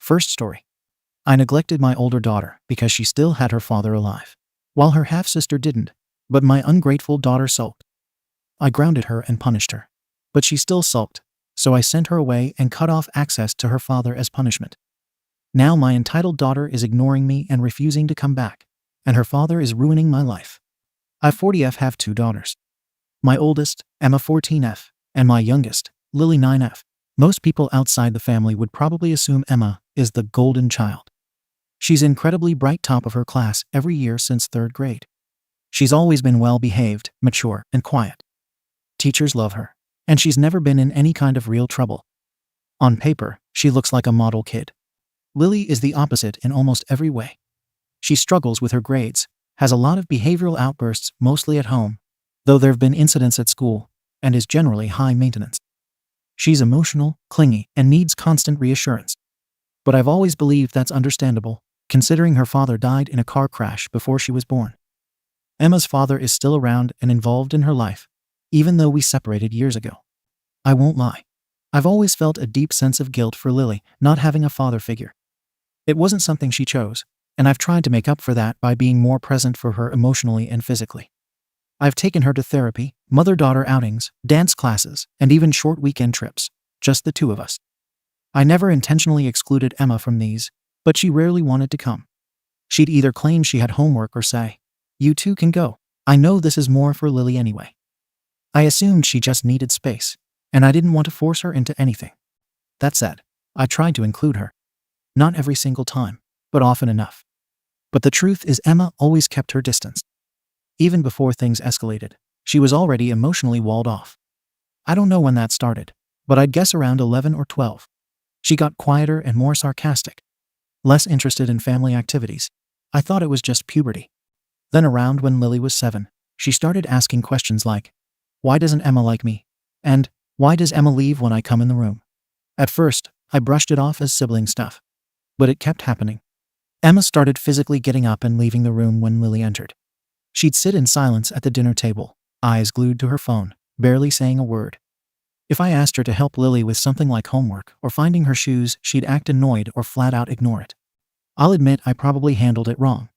First story. I neglected my older daughter because she still had her father alive, while her half-sister didn't, but my ungrateful daughter sulked. I grounded her and punished her, but she still sulked, so I sent her away and cut off access to her father as punishment. Now my entitled daughter is ignoring me and refusing to come back, and her father is ruining my life. I 40F have 2 daughters. My oldest, Emma 14F, and my youngest, Lily 9F. Most people outside the family would probably assume Emma is the golden child. She's incredibly bright, top of her class every year since 3rd grade. She's always been well-behaved, mature, and quiet. Teachers love her, and she's never been in any kind of real trouble. On paper, she looks like a model kid. Lily is the opposite in almost every way. She struggles with her grades, has a lot of behavioral outbursts mostly at home, though there have been incidents at school, and is generally high maintenance. She's emotional, clingy, and needs constant reassurance. But I've always believed that's understandable, considering her father died in a car crash before she was born. Emma's father is still around and involved in her life, even though we separated years ago. I won't lie. I've always felt a deep sense of guilt for Lily not having a father figure. It wasn't something she chose, and I've tried to make up for that by being more present for her emotionally and physically. I've taken her to therapy, mother-daughter outings, dance classes, and even short weekend trips, just the 2 of us. I never intentionally excluded Emma from these, but she rarely wanted to come. She'd either claim she had homework or say, "You 2 can go. I know this is more for Lily anyway." I assumed she just needed space, and I didn't want to force her into anything. That said, I tried to include her. Not every single time, but often enough. But the truth is Emma always kept her distance. Even before things escalated, she was already emotionally walled off. I don't know when that started, but I'd guess around 11 or 12. She got quieter and more sarcastic, less interested in family activities. I thought it was just puberty. Then around when Lily was 7, she started asking questions like, "Why doesn't Emma like me?" And, "Why does Emma leave when I come in the room?" At first, I brushed it off as sibling stuff. But it kept happening. Emma started physically getting up and leaving the room when Lily entered. She'd sit in silence at the dinner table, eyes glued to her phone, barely saying a word. If I asked her to help Lily with something like homework or finding her shoes, she'd act annoyed or flat out ignore it. I'll admit I probably handled it wrong,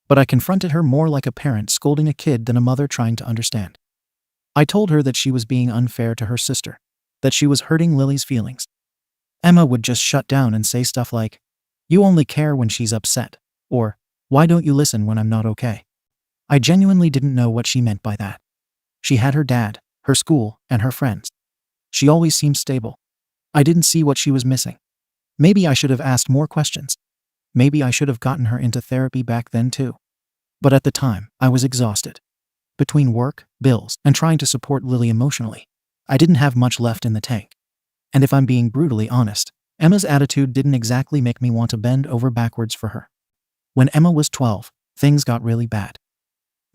but I confronted her more like a parent scolding a kid than a mother trying to understand. I told her that she was being unfair to her sister, that she was hurting Lily's feelings. Emma would just shut down and say stuff like, "You only care when she's upset," or, "Why don't you listen when I'm not okay?" I genuinely didn't know what she meant by that. She had her dad, her school, and her friends. She always seemed stable. I didn't see what she was missing. Maybe I should have asked more questions. Maybe I should have gotten her into therapy back then too. But at the time, I was exhausted. Between work, bills, and trying to support Lily emotionally, I didn't have much left in the tank. And if I'm being brutally honest, Emma's attitude didn't exactly make me want to bend over backwards for her. When Emma was 12, things got really bad.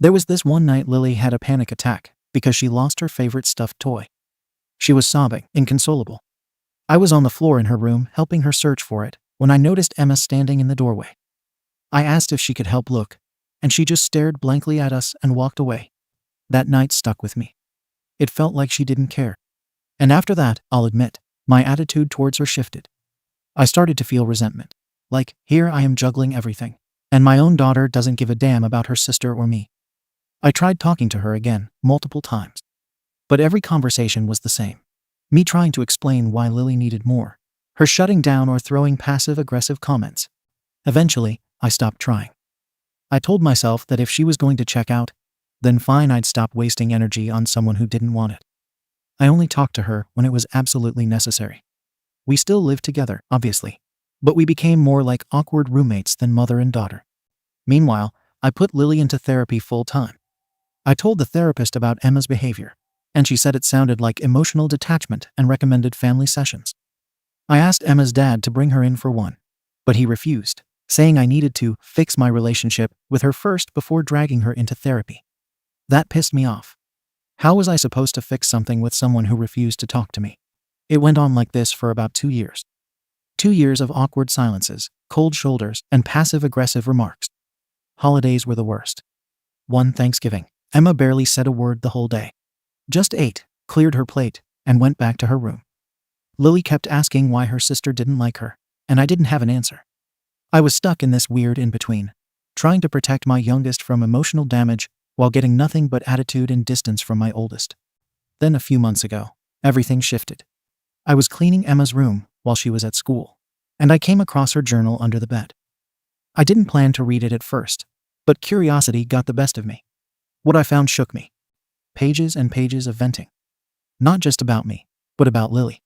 There was this one night Lily had a panic attack because she lost her favorite stuffed toy. She was sobbing, inconsolable. I was on the floor in her room helping her search for it when I noticed Emma standing in the doorway. I asked if she could help look, and she just stared blankly at us and walked away. That night stuck with me. It felt like she didn't care. And after that, I'll admit, my attitude towards her shifted. I started to feel resentment. Like, here I am juggling everything, and my own daughter doesn't give a damn about her sister or me. I tried talking to her again, multiple times. But every conversation was the same. Me trying to explain why Lily needed more. Her shutting down or throwing passive-aggressive comments. Eventually, I stopped trying. I told myself that if she was going to check out, then fine, I'd stop wasting energy on someone who didn't want it. I only talked to her when it was absolutely necessary. We still lived together, obviously, but we became more like awkward roommates than mother and daughter. Meanwhile, I put Lily into therapy full-time. I told the therapist about Emma's behavior, and she said it sounded like emotional detachment and recommended family sessions. I asked Emma's dad to bring her in for one, but he refused, saying I needed to fix my relationship with her first before dragging her into therapy. That pissed me off. How was I supposed to fix something with someone who refused to talk to me? It went on like this for about 2 years. 2 years of awkward silences, cold shoulders, and passive-aggressive remarks. Holidays were the worst. One Thanksgiving, Emma barely said a word the whole day. Just ate, cleared her plate, and went back to her room. Lily kept asking why her sister didn't like her. and I didn't have an answer. I was stuck in this weird in-between, trying to protect my youngest from emotional damage while getting nothing but attitude and distance from my oldest. Then a few months ago, everything shifted. I was cleaning Emma's room while she was at school, and I came across her journal under the bed. I didn't plan to read it at first, but curiosity got the best of me. What I found shook me. Pages and pages of venting. Not just about me, but about Lily.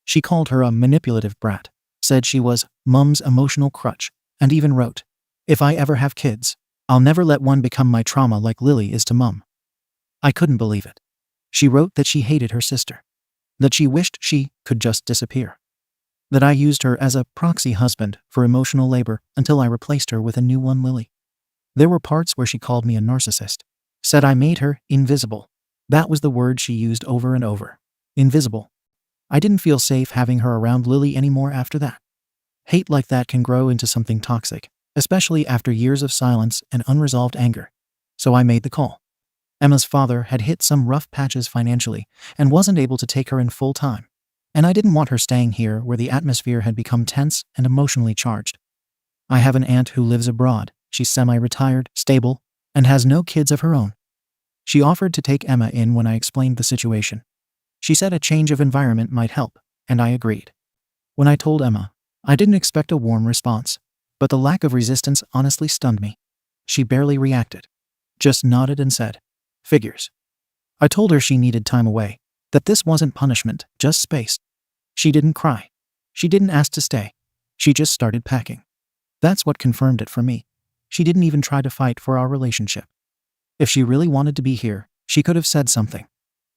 She called her a manipulative brat, said she was Mum's emotional crutch, and even wrote, "If I ever have kids, I'll never let one become my trauma like Lily is to Mum." I couldn't believe it. She wrote that she hated her sister, that she wished she could just disappear, that I used her as a proxy husband for emotional labor until I replaced her with a new one, Lily. There were parts where she called me a narcissist, said I made her invisible. That was the word she used over and over. Invisible. I didn't feel safe having her around Lily anymore after that. Hate like that can grow into something toxic, especially after years of silence and unresolved anger. So I made the call. Emma's father had hit some rough patches financially and wasn't able to take her in full time. And I didn't want her staying here where the atmosphere had become tense and emotionally charged. I have an aunt who lives abroad. She's semi-retired, stable, and has no kids of her own. She offered to take Emma in when I explained the situation. She said a change of environment might help, and I agreed. When I told Emma, I didn't expect a warm response, but the lack of resistance honestly stunned me. She barely reacted, just nodded and said, "Figures." I told her she needed time away, that this wasn't punishment, just space. She didn't cry. She didn't ask to stay. She just started packing. That's what confirmed it for me. She didn't even try to fight for our relationship. If she really wanted to be here, she could have said something.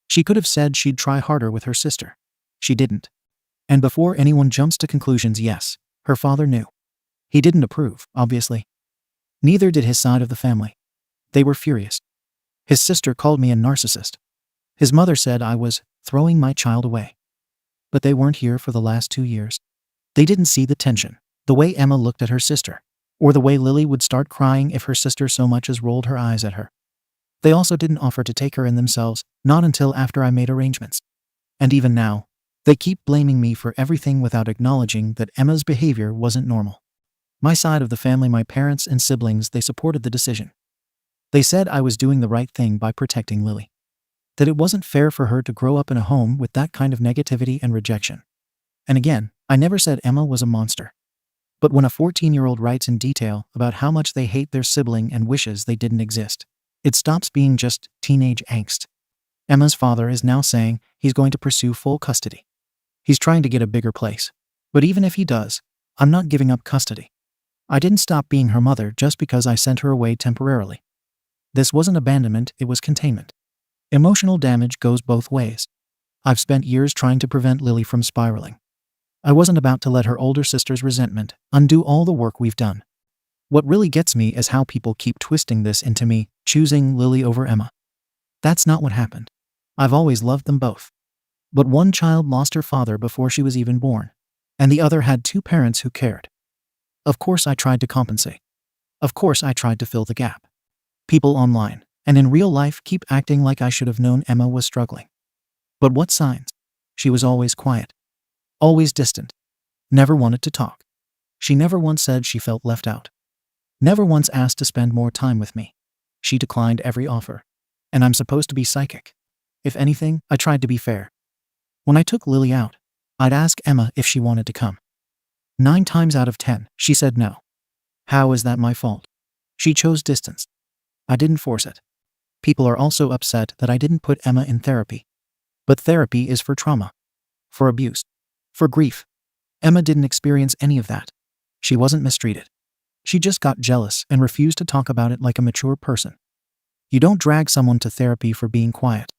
She could have said she'd try harder with her sister. She didn't. And before anyone jumps to conclusions, yes, her father knew. He didn't approve, obviously. Neither did his side of the family. They were furious. His sister called me a narcissist. His mother said I was throwing my child away. But they weren't here for the last 2 years. They didn't see the tension, the way Emma looked at her sister, or the way Lily would start crying if her sister so much as rolled her eyes at her. They also didn't offer to take her in themselves, not until after I made arrangements. And even now, they keep blaming me for everything without acknowledging that Emma's behavior wasn't normal. My side of the family, my parents and siblings, they supported the decision. They said I was doing the right thing by protecting Lily. That it wasn't fair for her to grow up in a home with that kind of negativity and rejection. And again, I never said Emma was a monster. But when a 14-year-old writes in detail about how much they hate their sibling and wishes they didn't exist, it stops being just teenage angst. Emma's father is now saying he's going to pursue full custody. He's trying to get a bigger place. But even if he does, I'm not giving up custody. I didn't stop being her mother just because I sent her away temporarily. This wasn't abandonment, it was containment. Emotional damage goes both ways. I've spent years trying to prevent Lily from spiraling. I wasn't about to let her older sister's resentment undo all the work we've done. What really gets me is how people keep twisting this into me choosing Lily over Emma. That's not what happened. I've always loved them both. But one child lost her father before she was even born, and the other had 2 parents who cared. Of course I tried to compensate. Of course I tried to fill the gap. People online and in real life keep acting like I should have known Emma was struggling. But what signs? She was always quiet. Always distant. Never wanted to talk. She never once said she felt left out. Never once asked to spend more time with me. She declined every offer. And I'm supposed to be psychic. If anything, I tried to be fair. When I took Lily out, I'd ask Emma if she wanted to come. 9 times out of 10, she said no. How is that my fault? She chose distance. I didn't force it. People are also upset that I didn't put Emma in therapy. But therapy is for trauma. For abuse. For grief. Emma didn't experience any of that. She wasn't mistreated. She just got jealous and refused to talk about it like a mature person. You don't drag someone to therapy for being quiet.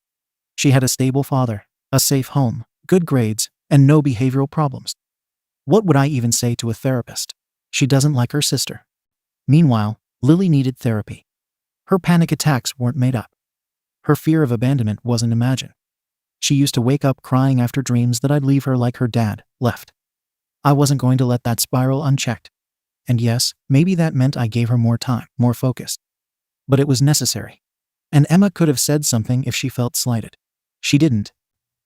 She had a stable father, a safe home, good grades, and no behavioral problems. What would I even say to a therapist? She doesn't like her sister. Meanwhile, Lily needed therapy. Her panic attacks weren't made up. Her fear of abandonment wasn't imagined. She used to wake up crying after dreams that I'd leave her like her dad left. I wasn't going to let that spiral unchecked. And yes, maybe that meant I gave her more time, more focus. But it was necessary. And Emma could have said something if she felt slighted. She didn't.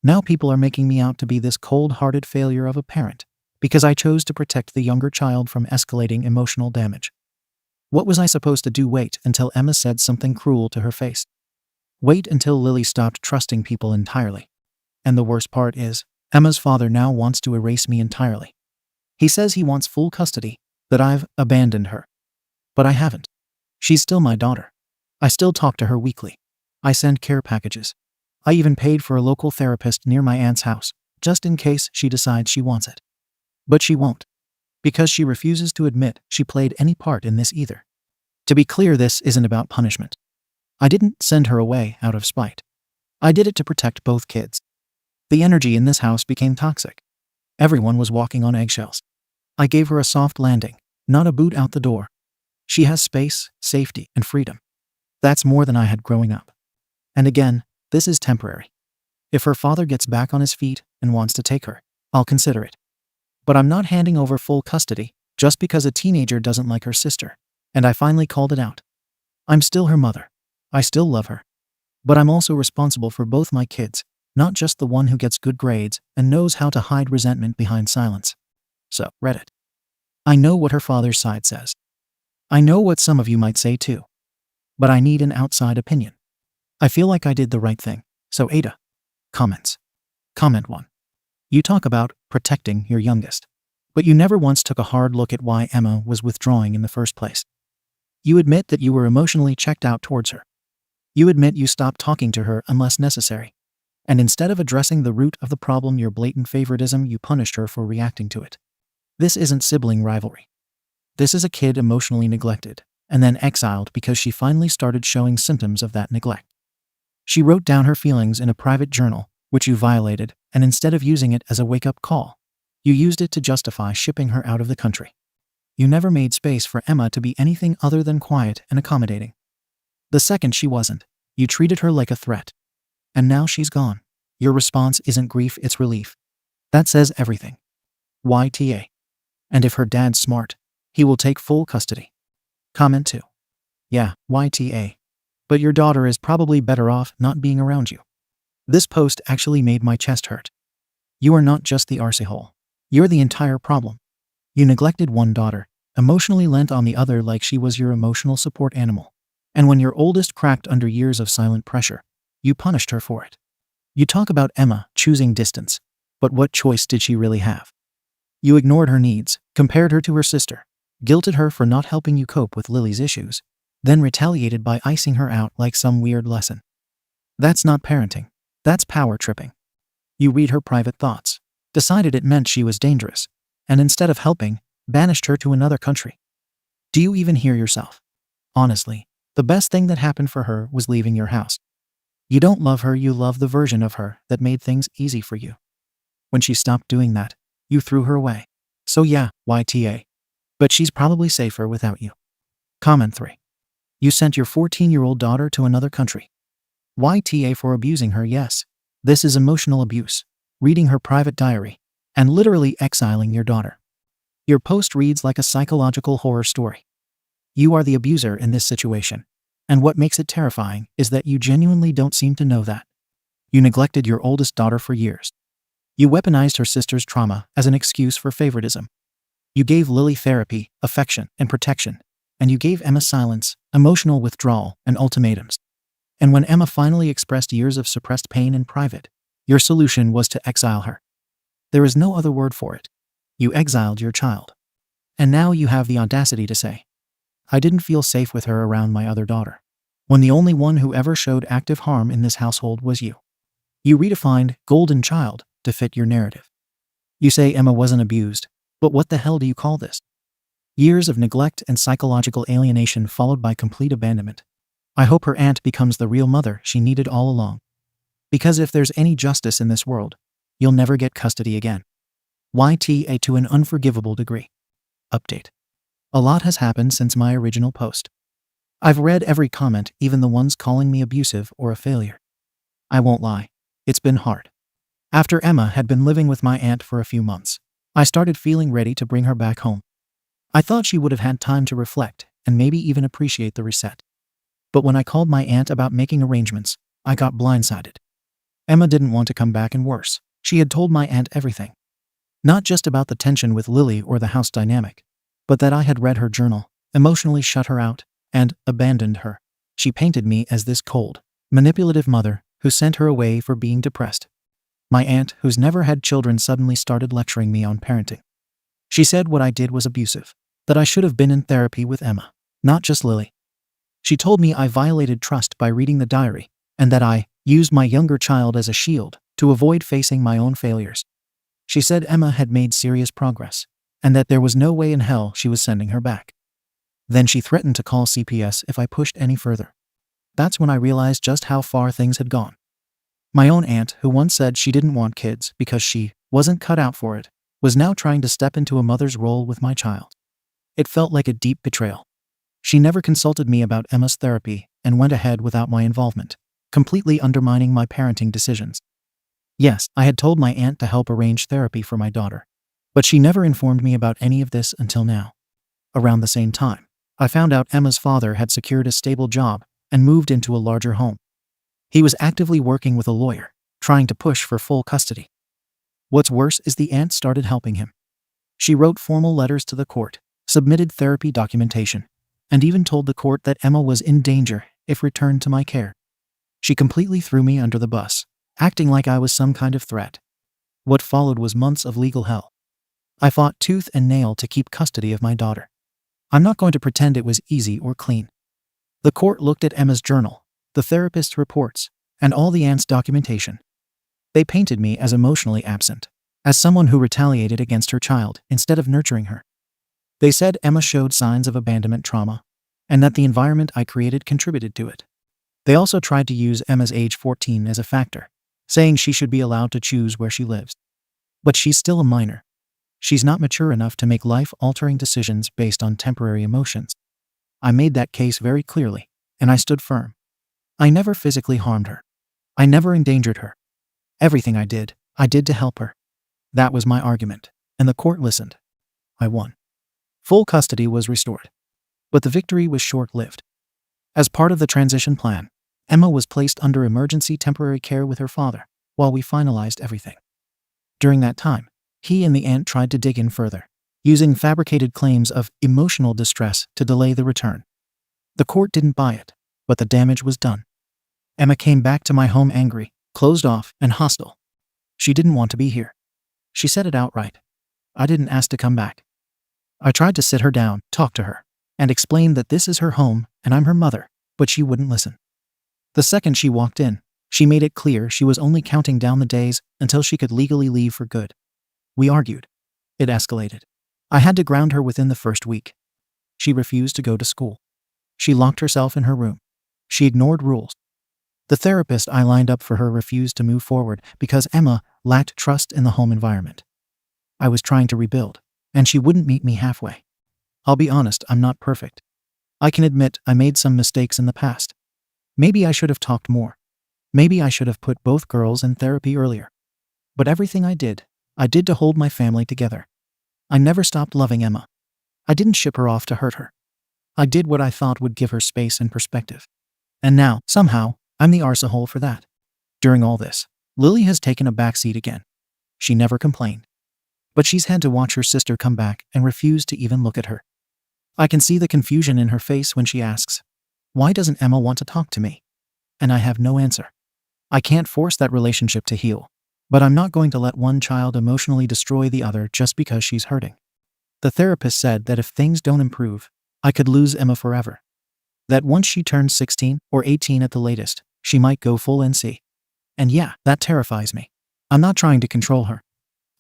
Now people are making me out to be this cold-hearted failure of a parent. because I chose to protect the younger child from escalating emotional damage. What was I supposed to do? Wait until Emma said something cruel to her face. Wait until Lily stopped trusting people entirely. And the worst part is, Emma's father now wants to erase me entirely. He says he wants full custody, that I've abandoned her. But I haven't. She's still my daughter. I still talk to her weekly. I send care packages. I even paid for a local therapist near my aunt's house, just in case she decides she wants it. But she won't. Because she refuses to admit she played any part in this either. To be clear, this isn't about punishment. I didn't send her away out of spite. I did it to protect both kids. The energy in this house became toxic. Everyone was walking on eggshells. I gave her a soft landing, not a boot out the door. She has space, safety, and freedom. That's more than I had growing up. And again, this is temporary. If her father gets back on his feet and wants to take her, I'll consider it. But I'm not handing over full custody just because a teenager doesn't like her sister. And I finally called it out. I'm still her mother. I still love her. But I'm also responsible for both my kids, not just the one who gets good grades and knows how to hide resentment behind silence. So, Reddit. I know what her father's side says. I know what some of you might say too. But I need an outside opinion. I feel like I did the right thing. So Ada. Comments. Comment 1. You talk about protecting your youngest. But you never once took a hard look at why Emma was withdrawing in the first place. You admit that you were emotionally checked out towards her. You admit you stopped talking to her unless necessary. And instead of addressing the root of the problem, your blatant favoritism, you punished her for reacting to it. This isn't sibling rivalry. This is a kid emotionally neglected, and then exiled because she finally started showing symptoms of that neglect. She wrote down her feelings in a private journal, which you violated, and instead of using it as a wake-up call, you used it to justify shipping her out of the country. You never made space for Emma to be anything other than quiet and accommodating. The second she wasn't, you treated her like a threat. And now she's gone. Your response isn't grief, it's relief. That says everything. YTA. And if her dad's smart, he will take full custody. Comment 2. Yeah, YTA. But your daughter is probably better off not being around you. This post actually made my chest hurt. You are not just the arsehole. You're the entire problem. You neglected one daughter, emotionally lent on the other like she was your emotional support animal. And when your oldest cracked under years of silent pressure, you punished her for it. You talk about Emma choosing distance, but what choice did she really have? You ignored her needs, compared her to her sister, guilted her for not helping you cope with Lily's issues, then retaliated by icing her out like some weird lesson. That's not parenting. That's power tripping. You read her private thoughts, decided it meant she was dangerous, and instead of helping, banished her to another country. Do you even hear yourself? Honestly, the best thing that happened for her was leaving your house. You don't love her, you love the version of her that made things easy for you. When she stopped doing that, you threw her away. So yeah, YTA. But she's probably safer without you. Comment 3. You sent your 14-year-old daughter to another country. YTA for abusing her, yes. This is emotional abuse, reading her private diary, and literally exiling your daughter. Your post reads like a psychological horror story. You are the abuser in this situation. And what makes it terrifying is that you genuinely don't seem to know that. You neglected your oldest daughter for years. You weaponized her sister's trauma as an excuse for favoritism. You gave Lily therapy, affection, and protection. And you gave Emma silence, emotional withdrawal, and ultimatums. And when Emma finally expressed years of suppressed pain in private, your solution was to exile her. There is no other word for it. You exiled your child. And now you have the audacity to say, I didn't feel safe with her around my other daughter, when the only one who ever showed active harm in this household was you. You redefined golden child to fit your narrative. You say Emma wasn't abused, but what the hell do you call this? Years of neglect and psychological alienation followed by complete abandonment. I hope her aunt becomes the real mother she needed all along. Because if there's any justice in this world, you'll never get custody again. YTA to an unforgivable degree. Update. A lot has happened since my original post. I've read every comment, even the ones calling me abusive or a failure. I won't lie, it's been hard. After Emma had been living with my aunt for a few months, I started feeling ready to bring her back home. I thought she would have had time to reflect and maybe even appreciate the reset. But when I called my aunt about making arrangements, I got blindsided. Emma didn't want to come back, and worse, she had told my aunt everything. Not just about the tension with Lily or the house dynamic, but that I had read her journal, emotionally shut her out, and abandoned her. She painted me as this cold, manipulative mother who sent her away for being depressed. My aunt, who's never had children, suddenly started lecturing me on parenting. She said what I did was abusive, that I should have been in therapy with Emma, not just Lily. She told me I violated trust by reading the diary, and that I used my younger child as a shield to avoid facing my own failures. She said Emma had made serious progress, and that there was no way in hell she was sending her back. Then she threatened to call CPS if I pushed any further. That's when I realized just how far things had gone. My own aunt, who once said she didn't want kids because she wasn't cut out for it, was now trying to step into a mother's role with my child. It felt like a deep betrayal. She never consulted me about Emma's therapy and went ahead without my involvement, completely undermining my parenting decisions. Yes, I had told my aunt to help arrange therapy for my daughter, but she never informed me about any of this until now. Around the same time, I found out Emma's father had secured a stable job and moved into a larger home. He was actively working with a lawyer, trying to push for full custody. What's worse is the aunt started helping him. She wrote formal letters to the court, submitted therapy documentation, and even told the court that Emma was in danger if returned to my care. She completely threw me under the bus, acting like I was some kind of threat. What followed was months of legal hell. I fought tooth and nail to keep custody of my daughter. I'm not going to pretend it was easy or clean. The court looked at Emma's journal, the therapist's reports, and all the aunt's documentation. They painted me as emotionally absent, as someone who retaliated against her child instead of nurturing her. They said Emma showed signs of abandonment trauma, and that the environment I created contributed to it. They also tried to use Emma's age 14 as a factor, saying she should be allowed to choose where she lives. But she's still a minor. She's not mature enough to make life-altering decisions based on temporary emotions. I made that case very clearly, and I stood firm. I never physically harmed her. I never endangered her. Everything I did to help her. That was my argument, and the court listened. I won. Full custody was restored. But the victory was short-lived. As part of the transition plan, Emma was placed under emergency temporary care with her father, while we finalized everything. During that time, he and the aunt tried to dig in further, using fabricated claims of emotional distress to delay the return. The court didn't buy it, but the damage was done. Emma came back to my home angry, closed off, and hostile. She didn't want to be here. She said it outright. I didn't ask to come back. I tried to sit her down, talk to her, and explain that this is her home and I'm her mother, but she wouldn't listen. The second she walked in, she made it clear she was only counting down the days until she could legally leave for good. We argued. It escalated. I had to ground her within the first week. She refused to go to school. She locked herself in her room. She ignored rules. The therapist I lined up for her refused to move forward because Emma lacked trust in the home environment. I was trying to rebuild, and she wouldn't meet me halfway. I'll be honest, I'm not perfect. I can admit I made some mistakes in the past. Maybe I should have talked more. Maybe I should have put both girls in therapy earlier. But everything I did to hold my family together. I never stopped loving Emma. I didn't ship her off to hurt her. I did what I thought would give her space and perspective. And now, somehow, I'm the arsehole for that. During all this, Lily has taken a backseat again. She never complained. But she's had to watch her sister come back and refuse to even look at her. I can see the confusion in her face when she asks, "Why doesn't Emma want to talk to me?" And I have no answer. I can't force that relationship to heal, but I'm not going to let one child emotionally destroy the other just because she's hurting. The therapist said that if things don't improve, I could lose Emma forever. That once she turns 16 or 18 at the latest, she might go full NC. And yeah, that terrifies me. I'm not trying to control her.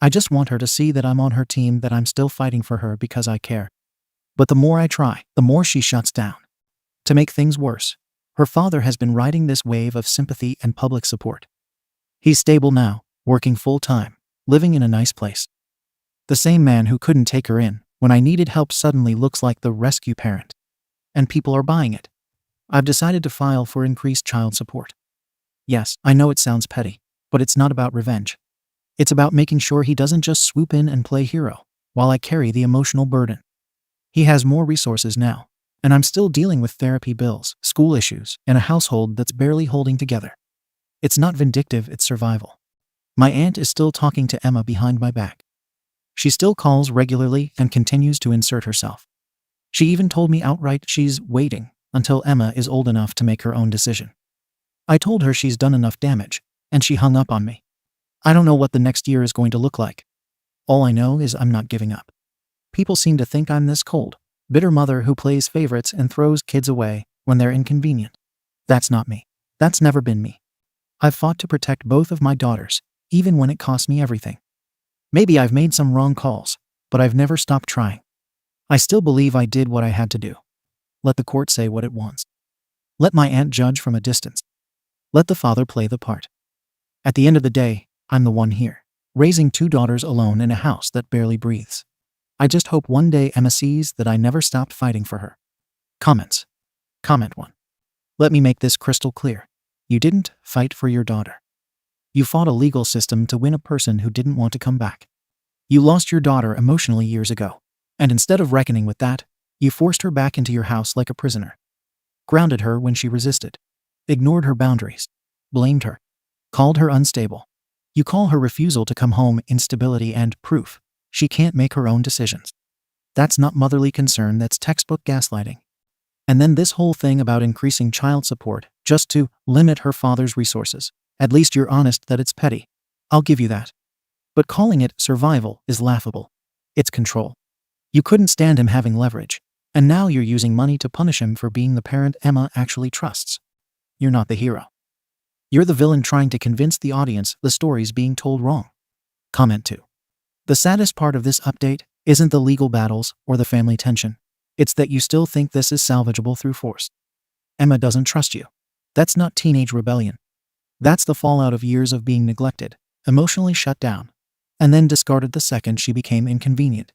I just want her to see that I'm on her team, that I'm still fighting for her because I care. But the more I try, the more she shuts down. To make things worse, her father has been riding this wave of sympathy and public support. He's stable now, working full-time, living in a nice place. The same man who couldn't take her in when I needed help suddenly looks like the rescue parent. And people are buying it. I've decided to file for increased child support. Yes, I know it sounds petty, but it's not about revenge. It's about making sure he doesn't just swoop in and play hero, while I carry the emotional burden. He has more resources now, and I'm still dealing with therapy bills, school issues, and a household that's barely holding together. It's not vindictive, it's survival. My aunt is still talking to Emma behind my back. She still calls regularly and continues to insert herself. She even told me outright she's waiting until Emma is old enough to make her own decision. I told her she's done enough damage, and she hung up on me. I don't know what the next year is going to look like. All I know is I'm not giving up. People seem to think I'm this cold, bitter mother who plays favorites and throws kids away when they're inconvenient. That's not me. That's never been me. I've fought to protect both of my daughters, even when it cost me everything. Maybe I've made some wrong calls, but I've never stopped trying. I still believe I did what I had to do. Let the court say what it wants. Let my aunt judge from a distance. Let the father play the part. At the end of the day, I'm the one here, raising 2 daughters alone in a house that barely breathes. I just hope one day Emma sees that I never stopped fighting for her. Comments. Comment 1. Let me make this crystal clear. You didn't fight for your daughter. You fought a legal system to win a person who didn't want to come back. You lost your daughter emotionally years ago, and instead of reckoning with that, you forced her back into your house like a prisoner. Grounded her when she resisted. Ignored her boundaries. Blamed her. Called her unstable. You call her refusal to come home instability and proof she can't make her own decisions. That's not motherly concern, that's textbook gaslighting. And then this whole thing about increasing child support just to limit her father's resources. At least you're honest that it's petty. I'll give you that. But calling it survival is laughable. It's control. You couldn't stand him having leverage, and now you're using money to punish him for being the parent Emma actually trusts. You're not the hero. You're the villain trying to convince the audience the story's being told wrong. Comment 2. The saddest part of this update isn't the legal battles or the family tension. It's that you still think this is salvageable through force. Emma doesn't trust you. That's not teenage rebellion. That's the fallout of years of being neglected, emotionally shut down, and then discarded the second she became inconvenient.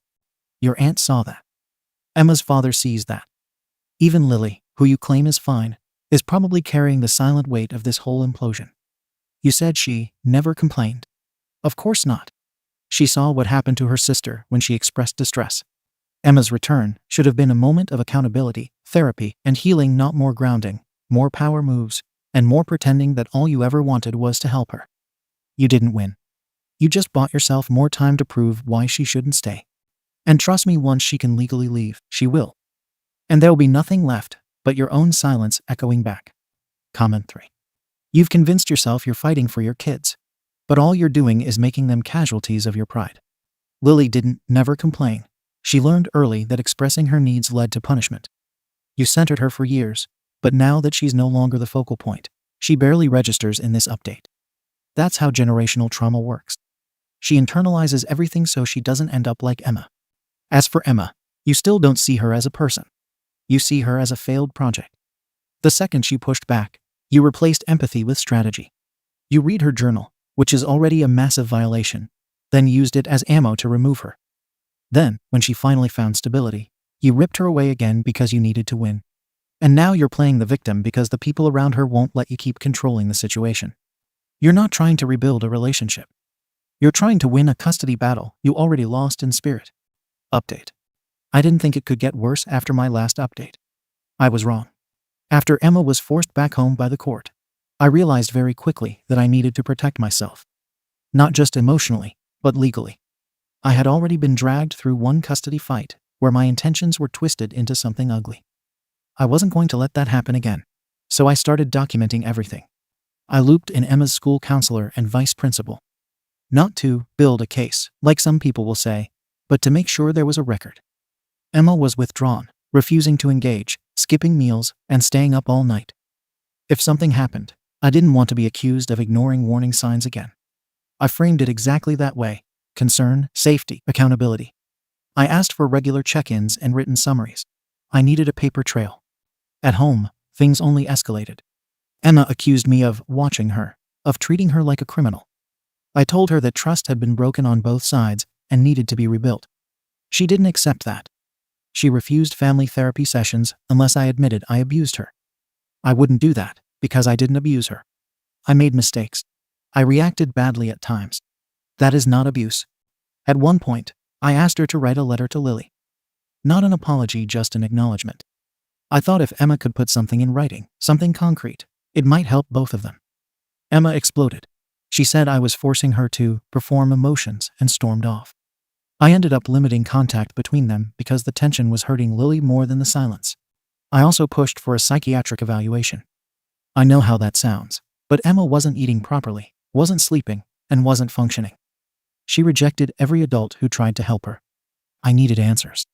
Your aunt saw that. Emma's father sees that. Even Lily, who you claim is fine, is probably carrying the silent weight of this whole implosion. You said she never complained. Of course not. She saw what happened to her sister when she expressed distress. Emma's return should have been a moment of accountability, therapy, and healing, not more grounding, more power moves, and more pretending that all you ever wanted was to help her. You didn't win. You just bought yourself more time to prove why she shouldn't stay. And trust me, once she can legally leave, she will. And there'll be nothing left but your own silence echoing back. Comment 3. You've convinced yourself you're fighting for your kids, but all you're doing is making them casualties of your pride. Lily didn't never complain. She learned early that expressing her needs led to punishment. You centered her for years, but now that she's no longer the focal point, she barely registers in this update. That's how generational trauma works. She internalizes everything so she doesn't end up like Emma. As for Emma, you still don't see her as a person. You see her as a failed project. The second she pushed back, you replaced empathy with strategy. You read her journal, which is already a massive violation, then used it as ammo to remove her. Then, when she finally found stability, you ripped her away again because you needed to win. And now you're playing the victim because the people around her won't let you keep controlling the situation. You're not trying to rebuild a relationship. You're trying to win a custody battle you already lost in spirit. Update. I didn't think it could get worse after my last update. I was wrong. After Emma was forced back home by the court, I realized very quickly that I needed to protect myself. Not just emotionally, but legally. I had already been dragged through one custody fight where my intentions were twisted into something ugly. I wasn't going to let that happen again, so I started documenting everything. I looped in Emma's school counselor and vice principal. Not to build a case, like some people will say, but to make sure there was a record. Emma was withdrawn, refusing to engage, skipping meals, and staying up all night. If something happened, I didn't want to be accused of ignoring warning signs again. I framed it exactly that way: concern, safety, accountability. I asked for regular check-ins and written summaries. I needed a paper trail. At home, things only escalated. Emma accused me of watching her, of treating her like a criminal. I told her that trust had been broken on both sides and needed to be rebuilt. She didn't accept that. She refused family therapy sessions unless I admitted I abused her. I wouldn't do that because I didn't abuse her. I made mistakes. I reacted badly at times. That is not abuse. At one point, I asked her to write a letter to Lily. Not an apology, just an acknowledgement. I thought if Emma could put something in writing, something concrete, it might help both of them. Emma exploded. She said I was forcing her to perform emotions and stormed off. I ended up limiting contact between them because the tension was hurting Lily more than the silence. I also pushed for a psychiatric evaluation. I know how that sounds, but Emma wasn't eating properly, wasn't sleeping, and wasn't functioning. She rejected every adult who tried to help her. I needed answers.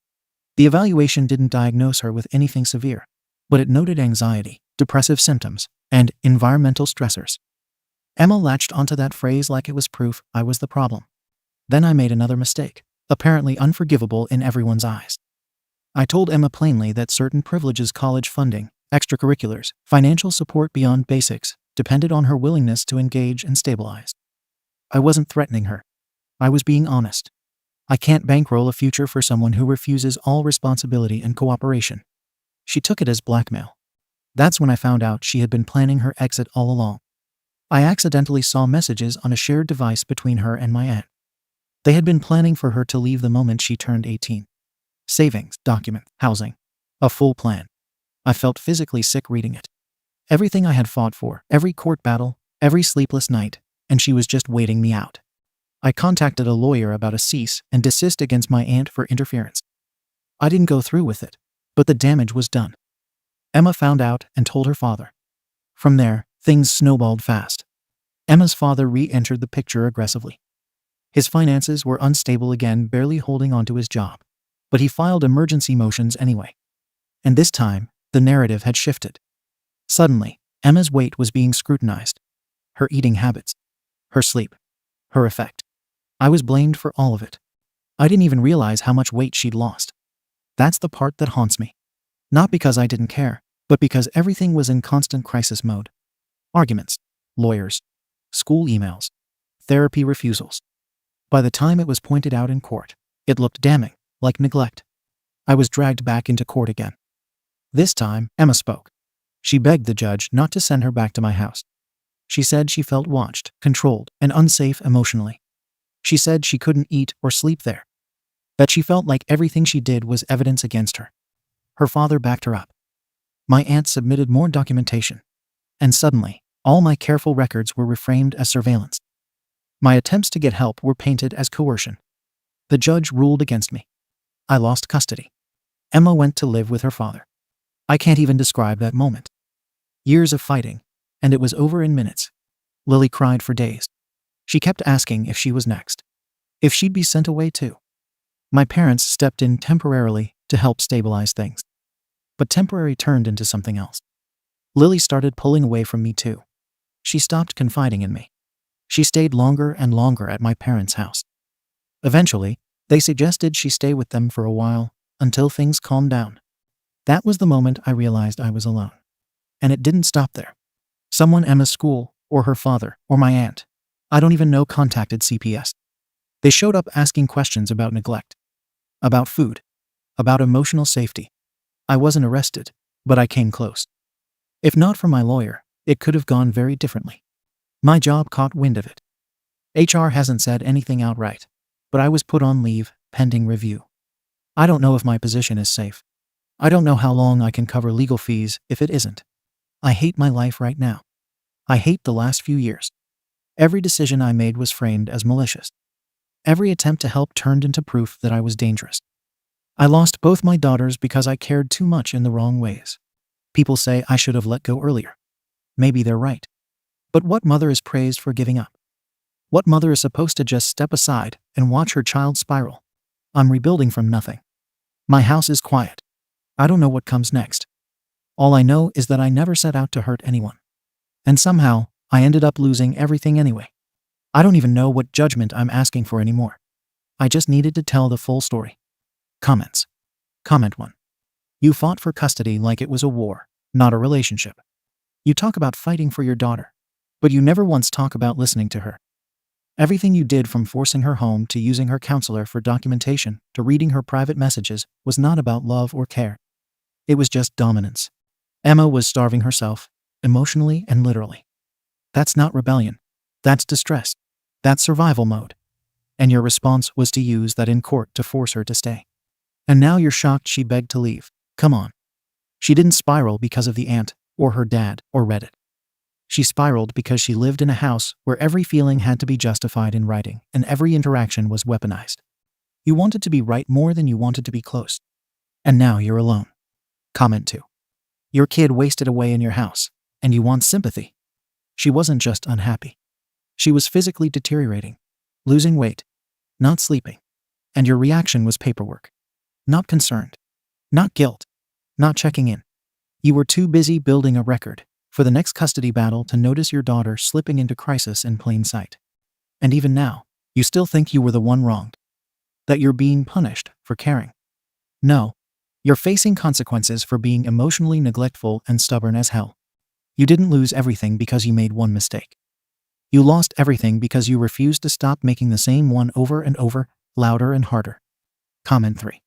The evaluation didn't diagnose her with anything severe, but it noted anxiety, depressive symptoms, and environmental stressors. Emma latched onto that phrase like it was proof I was the problem. Then I made another mistake, apparently unforgivable in everyone's eyes. I told Emma plainly that certain privileges, college funding, extracurriculars, financial support beyond basics, depended on her willingness to engage and stabilize. I wasn't threatening her. I was being honest. I can't bankroll a future for someone who refuses all responsibility and cooperation. She took it as blackmail. That's when I found out she had been planning her exit all along. I accidentally saw messages on a shared device between her and my aunt. They had been planning for her to leave the moment she turned 18. Savings, document, housing. A full plan. I felt physically sick reading it. Everything I had fought for, every court battle, every sleepless night, and she was just waiting me out. I contacted a lawyer about a cease and desist against my aunt for interference. I didn't go through with it, but the damage was done. Emma found out and told her father. From there, things snowballed fast. Emma's father re-entered the picture aggressively. His finances were unstable again, barely holding onto his job. But he filed emergency motions anyway. And this time, the narrative had shifted. Suddenly, Emma's weight was being scrutinized. Her eating habits. Her sleep. Her effect. I was blamed for all of it. I didn't even realize how much weight she'd lost. That's the part that haunts me. Not because I didn't care, but because everything was in constant crisis mode. Arguments. Lawyers. School emails. Therapy refusals. By the time it was pointed out in court, it looked damning, like neglect. I was dragged back into court again. This time, Emma spoke. She begged the judge not to send her back to my house. She said she felt watched, controlled, and unsafe emotionally. She said she couldn't eat or sleep there. That she felt like everything she did was evidence against her. Her father backed her up. My aunt submitted more documentation. And suddenly, all my careful records were reframed as surveillance. My attempts to get help were painted as coercion. The judge ruled against me. I lost custody. Emma went to live with her father. I can't even describe that moment. Years of fighting, and it was over in minutes. Lily cried for days. She kept asking if she was next. If she'd be sent away too. My parents stepped in temporarily to help stabilize things. But temporary turned into something else. Lily started pulling away from me too. She stopped confiding in me. She stayed longer and longer at my parents' house. Eventually, they suggested she stay with them for a while, until things calmed down. That was the moment I realized I was alone. And it didn't stop there. Someone Emma's school, or her father, or my aunt, I don't even know, contacted CPS. They showed up asking questions about neglect, about food, about emotional safety. I wasn't arrested, but I came close. If not for my lawyer, it could have gone very differently. My job caught wind of it. HR hasn't said anything outright, but I was put on leave, pending review. I don't know if my position is safe. I don't know how long I can cover legal fees if it isn't. I hate my life right now. I hate the last few years. Every decision I made was framed as malicious. Every attempt to help turned into proof that I was dangerous. I lost both my daughters because I cared too much in the wrong ways. People say I should have let go earlier. Maybe they're right. But what mother is praised for giving up? What mother is supposed to just step aside and watch her child spiral? I'm rebuilding from nothing. My house is quiet. I don't know what comes next. All I know is that I never set out to hurt anyone. And somehow, I ended up losing everything anyway. I don't even know what judgment I'm asking for anymore. I just needed to tell the full story. Comments. Comment 1. You fought for custody like it was a war, not a relationship. You talk about fighting for your daughter, but you never once talk about listening to her. Everything you did, from forcing her home to using her counselor for documentation to reading her private messages, was not about love or care. It was just dominance. Emma was starving herself, emotionally and literally. That's not rebellion. That's distress. That's survival mode. And your response was to use that in court to force her to stay. And now you're shocked she begged to leave. Come on. She didn't spiral because of the aunt, or her dad, or Reddit. She spiraled because she lived in a house where every feeling had to be justified in writing, and every interaction was weaponized. You wanted to be right more than you wanted to be close. And now you're alone. Comment 2. Your kid wasted away in your house, and you want sympathy. She wasn't just unhappy. She was physically deteriorating, losing weight, not sleeping. And your reaction was paperwork. Not concerned. Not guilt. Not checking in. You were too busy building a record for the next custody battle to notice your daughter slipping into crisis in plain sight. And even now, you still think you were the one wronged. That you're being punished for caring. No. You're facing consequences for being emotionally neglectful and stubborn as hell. You didn't lose everything because you made one mistake. You lost everything because you refused to stop making the same one over and over, louder and harder. Comment 3.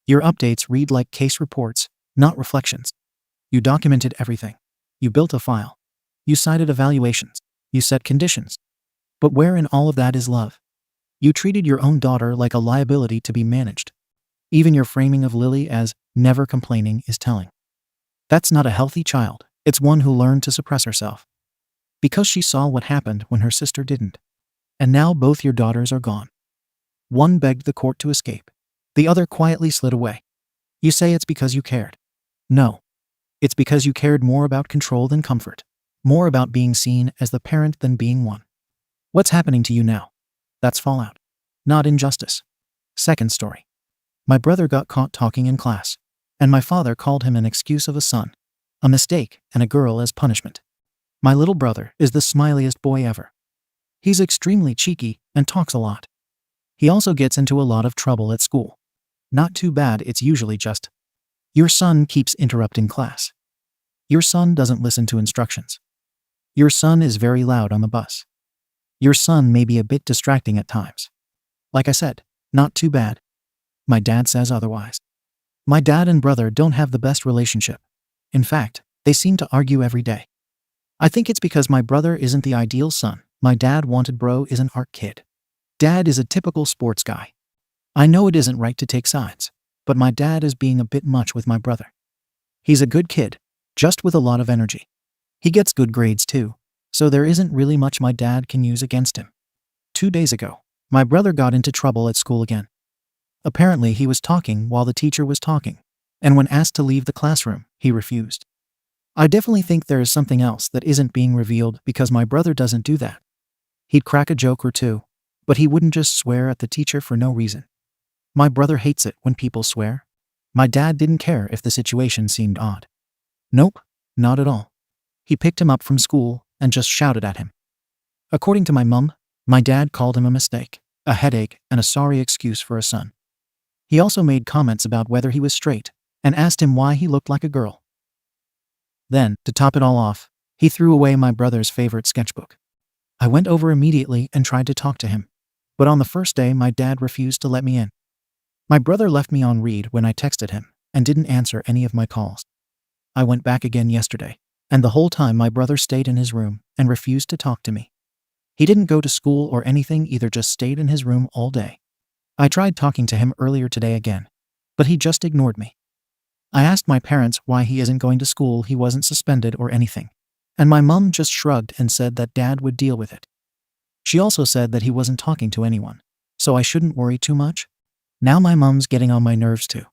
Your updates read like case reports, not reflections. You documented everything. You built a file. You cited evaluations. You set conditions. But where in all of that is love? You treated your own daughter like a liability to be managed. Even your framing of Lily as never complaining is telling. That's not a healthy child. It's one who learned to suppress herself. Because she saw what happened when her sister didn't. And now both your daughters are gone. One begged the court to escape. The other quietly slid away. You say it's because you cared. No. It's because you cared more about control than comfort. More about being seen as the parent than being one. What's happening to you now? That's fallout. Not injustice. Second story. My brother got caught talking in class, and my father called him an excuse of a son, a mistake, and a girl as punishment. My little brother is the smiliest boy ever. He's extremely cheeky and talks a lot. He also gets into a lot of trouble at school. Not too bad, it's usually just, your son keeps interrupting class. Your son doesn't listen to instructions. Your son is very loud on the bus. Your son may be a bit distracting at times. Like I said, not too bad. My dad says otherwise. My dad and brother don't have the best relationship. In fact, they seem to argue every day. I think it's because my brother isn't the ideal son. My dad wanted bro is an art kid. Dad is a typical sports guy. I know it isn't right to take sides, but my dad is being a bit much with my brother. He's a good kid, just with a lot of energy. He gets good grades too, so there isn't really much my dad can use against him. 2 days ago, my brother got into trouble at school again. Apparently he was talking while the teacher was talking, and when asked to leave the classroom, he refused. I definitely think there is something else that isn't being revealed because my brother doesn't do that. He'd crack a joke or two, but he wouldn't just swear at the teacher for no reason. My brother hates it when people swear. My dad didn't care if the situation seemed odd. Nope, not at all. He picked him up from school and just shouted at him. According to my mum, my dad called him a mistake, a headache, and a sorry excuse for a son. He also made comments about whether he was straight and asked him why he looked like a girl. Then, to top it all off, he threw away my brother's favorite sketchbook. I went over immediately and tried to talk to him, but on the first day my dad refused to let me in. My brother left me on read when I texted him and didn't answer any of my calls. I went back again yesterday, and the whole time my brother stayed in his room and refused to talk to me. He didn't go to school or anything either, just stayed in his room all day. I tried talking to him earlier today again, but he just ignored me. I asked my parents why he isn't going to school. He wasn't suspended or anything, and my mum just shrugged and said that dad would deal with it. She also said that he wasn't talking to anyone, so I shouldn't worry too much. Now my mum's getting on my nerves too.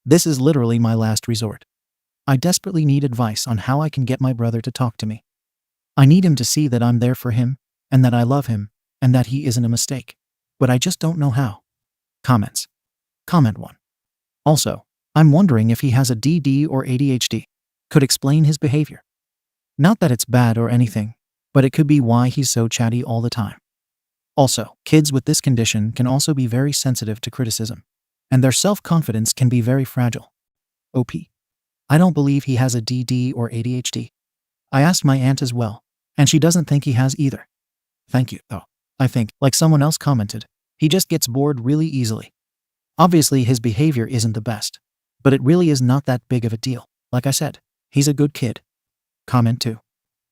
This is literally my last resort. I desperately need advice on how I can get my brother to talk to me. I need him to see that I'm there for him, and that I love him, and that he isn't a mistake. But I just don't know how. Comments. Comment 1. Also, I'm wondering if he has a DD or ADHD. Could explain his behavior. Not that it's bad or anything, but it could be why he's so chatty all the time. Also, kids with this condition can also be very sensitive to criticism, and their self-confidence can be very fragile. OP. I don't believe he has a DD or ADHD. I asked my aunt as well, and she doesn't think he has either. Thank you, though. I think, like someone else commented, he just gets bored really easily. Obviously his behavior isn't the best, but it really is not that big of a deal. Like I said, he's a good kid. Comment 2.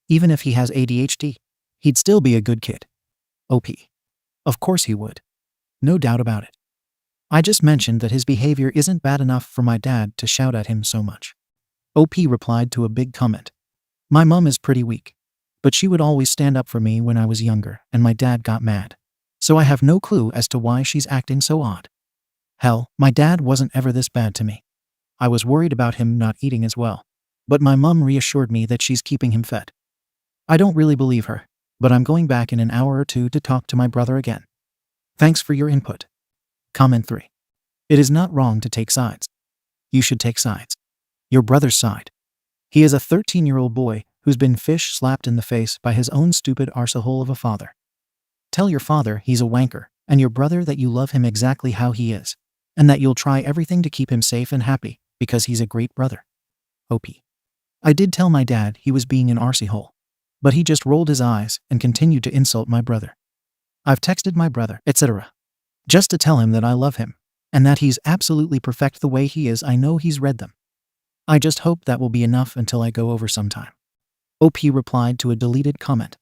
Even if he has ADHD, he'd still be a good kid. OP. Of course he would. No doubt about it. I just mentioned that his behavior isn't bad enough for my dad to shout at him so much. OP replied to a big comment. My mum is pretty weak, but she would always stand up for me when I was younger and my dad got mad. So I have no clue as to why she's acting so odd. Hell, my dad wasn't ever this bad to me. I was worried about him not eating as well. But my mom reassured me that she's keeping him fed. I don't really believe her, but I'm going back in an hour or two to talk to my brother again. Thanks for your input. Comment 3. It is not wrong to take sides. You should take sides. Your brother's side. He is a 13-year-old boy who's been fish slapped in the face by his own stupid arsehole of a father. Tell your father he's a wanker, and your brother that you love him exactly how he is, and that you'll try everything to keep him safe and happy, because he's a great brother. OP. I did tell my dad he was being an arsehole, but he just rolled his eyes and continued to insult my brother. I've texted my brother, etc., just to tell him that I love him, and that he's absolutely perfect the way he is. I know he's read them. I just hope that will be enough until I go over sometime. OP replied to a deleted comment.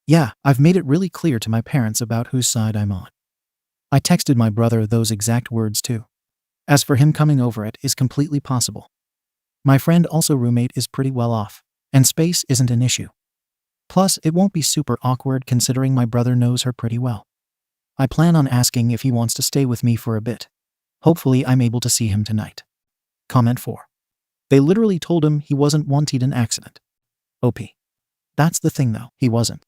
Yeah, I've made it really clear to my parents about whose side I'm on. I texted my brother those exact words too. As for him coming over, it is completely possible. My friend also roommate is pretty well off, and space isn't an issue. Plus, it won't be super awkward considering my brother knows her pretty well. I plan on asking if he wants to stay with me for a bit. Hopefully I'm able to see him tonight. Comment 4. They literally told him he wasn't wanted an accident. OP. That's the thing though, he wasn't.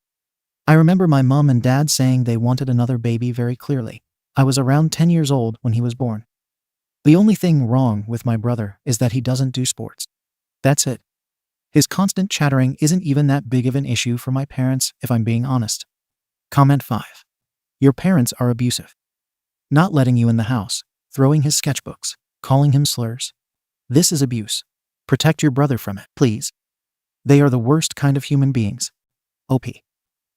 I remember my mom and dad saying they wanted another baby very clearly. I was around 10 years old when he was born. The only thing wrong with my brother is that he doesn't do sports. That's it. His constant chattering isn't even that big of an issue for my parents, if I'm being honest. Comment 5. Your parents are abusive. Not letting you in the house, throwing his sketchbooks, calling him slurs. This is abuse. Protect your brother from it, please. They are the worst kind of human beings. OP.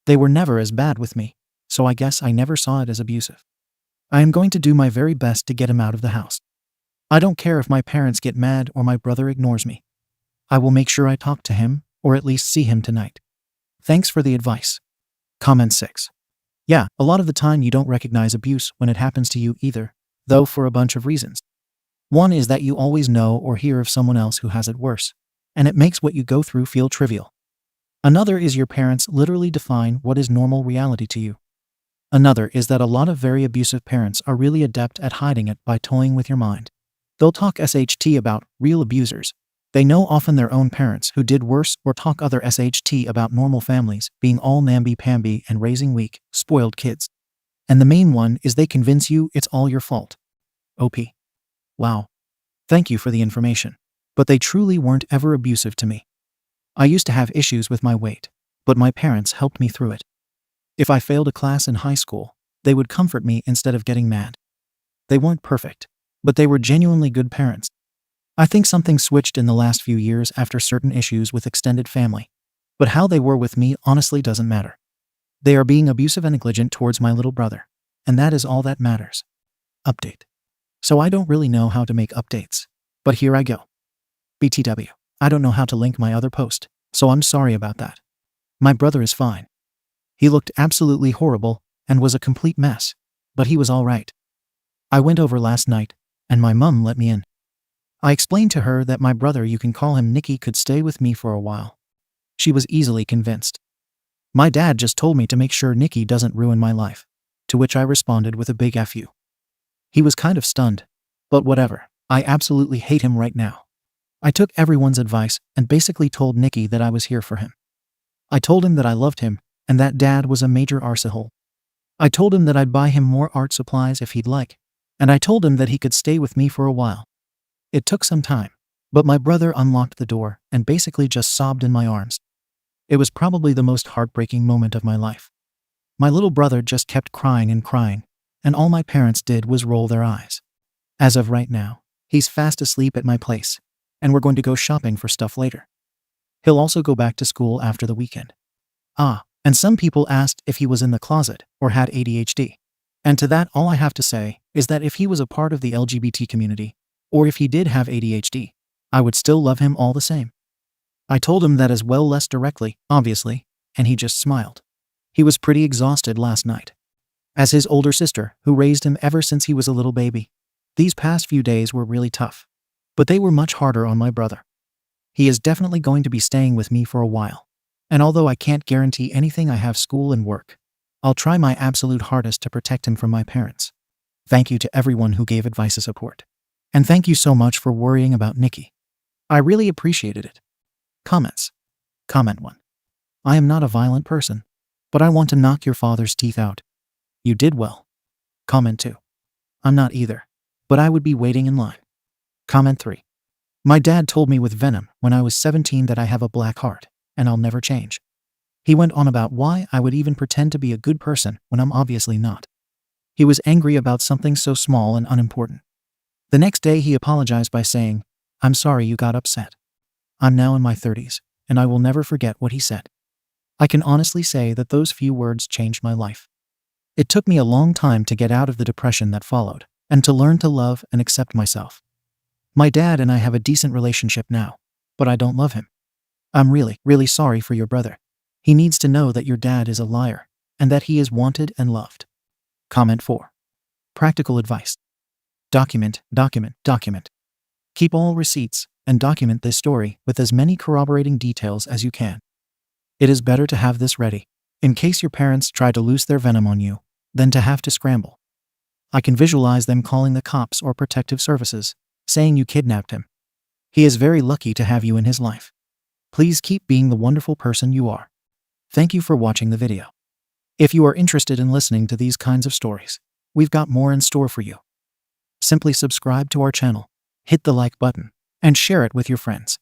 They were never as bad with me, so I guess I never saw it as abusive. I am going to do my very best to get him out of the house. I don't care if my parents get mad or my brother ignores me. I will make sure I talk to him, or at least see him tonight. Thanks for the advice. Comment 6. Yeah, a lot of the time you don't recognize abuse when it happens to you either, though for a bunch of reasons. One is that you always know or hear of someone else who has it worse, and it makes what you go through feel trivial. Another is your parents literally define what is normal reality to you. Another is that a lot of very abusive parents are really adept at hiding it by toying with your mind. They'll talk SHT about real abusers. They know often their own parents who did worse, or talk other SHT about normal families being all namby-pamby and raising weak, spoiled kids. And the main one is they convince you it's all your fault. OP. Wow. Thank you for the information. But they truly weren't ever abusive to me. I used to have issues with my weight, but my parents helped me through it. If I failed a class in high school, they would comfort me instead of getting mad. They weren't perfect, but they were genuinely good parents. I think something switched in the last few years after certain issues with extended family, but how they were with me honestly doesn't matter. They are being abusive and negligent towards my little brother, and that is all that matters. Update. So I don't really know how to make updates, but here I go. BTW. I don't know how to link my other post, so I'm sorry about that. My brother is fine. He looked absolutely horrible and was a complete mess, but he was all right. I went over last night, and my mum let me in. I explained to her that my brother, you can call him Nicky, could stay with me for a while. She was easily convinced. My dad just told me to make sure Nicky doesn't ruin my life, to which I responded with a big F you. He was kind of stunned, but whatever, I absolutely hate him right now. I took everyone's advice and basically told Nicky that I was here for him. I told him that I loved him and that dad was a major arsehole. I told him that I'd buy him more art supplies if he'd like, and I told him that he could stay with me for a while. It took some time, but my brother unlocked the door and basically just sobbed in my arms. It was probably the most heartbreaking moment of my life. My little brother just kept crying, and all my parents did was roll their eyes. As of right now, he's fast asleep at my place, and we're going to go shopping for stuff later. He'll also go back to school after the weekend. And some people asked if he was in the closet or had ADHD. And to that, all I have to say is that if he was a part of the LGBT community, or if he did have ADHD, I would still love him all the same. I told him that as well, less directly, obviously, and he just smiled. He was pretty exhausted last night. As his older sister, who raised him ever since he was a little baby, these past few days were really tough, but they were much harder on my brother. He is definitely going to be staying with me for a while, and although I can't guarantee anything, I have school and work, I'll try my absolute hardest to protect him from my parents. Thank you to everyone who gave advice and support. And thank you so much for worrying about Nikki. I really appreciated it. Comments. Comment 1. I am not a violent person, but I want to knock your father's teeth out. You did well. Comment 2. I'm not either, but I would be waiting in line. Comment 3. My dad told me with venom when I was 17 that I have a black heart, and I'll never change. He went on about why I would even pretend to be a good person when I'm obviously not. He was angry about something so small and unimportant. The next day he apologized by saying, I'm sorry you got upset. I'm now in my 30s, and I will never forget what he said. I can honestly say that those few words changed my life. It took me a long time to get out of the depression that followed, and to learn to love and accept myself. My dad and I have a decent relationship now, but I don't love him. I'm really, really sorry for your brother. He needs to know that your dad is a liar, and that he is wanted and loved. Comment 4. Practical advice. Document. Keep all receipts and document this story with as many corroborating details as you can. It is better to have this ready, in case your parents try to loose their venom on you, than to have to scramble. I can visualize them calling the cops or protective services, saying you kidnapped him. He is very lucky to have you in his life. Please keep being the wonderful person you are. Thank you for watching the video. If you are interested in listening to these kinds of stories, we've got more in store for you. Simply subscribe to our channel, hit the like button, and share it with your friends.